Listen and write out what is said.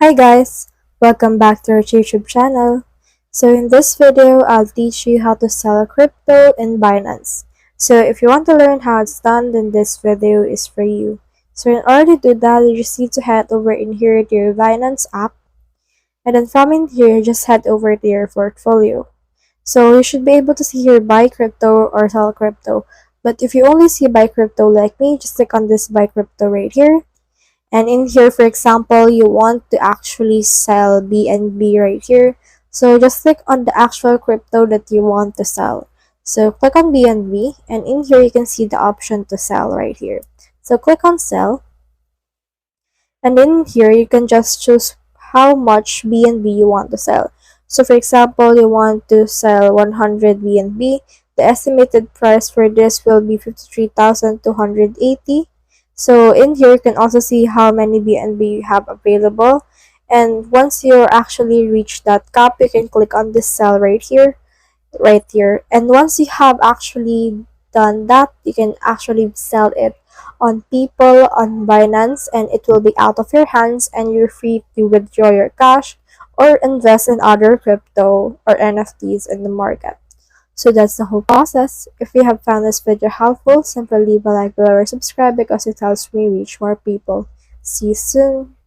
Hi guys, welcome back to our YouTube channel. So in this video, I'll teach you how to sell crypto in Binance. So if you want to learn how it's done, then this video is for you. So in order to do that, you just need to head over in here to your Binance app. And then from in here, just head over to your portfolio. So you should be able to see here buy crypto or sell crypto. But if you only see buy crypto like me, just click on this buy crypto right here. And in here, for example, you want to actually sell BNB right here. So just click on the actual crypto that you want to sell. So click on BNB, and in here you can see the option to sell right here. So click on sell, and in here you can just choose how much BNB you want to sell. So for example, you want to sell 100 BNB. The estimated price for this will be 53,280. So in here you can also see how many BNB you have available. And once you actually reach that cap, you can click on this sell right here. And once you have actually done that, you can actually sell it on people on Binance, and it will be out of your hands and you're free to withdraw your cash or invest in other crypto or NFTs in the market. So that's the whole process. If you have found this video helpful, simply leave a like below or subscribe because it helps me reach more people. See you soon.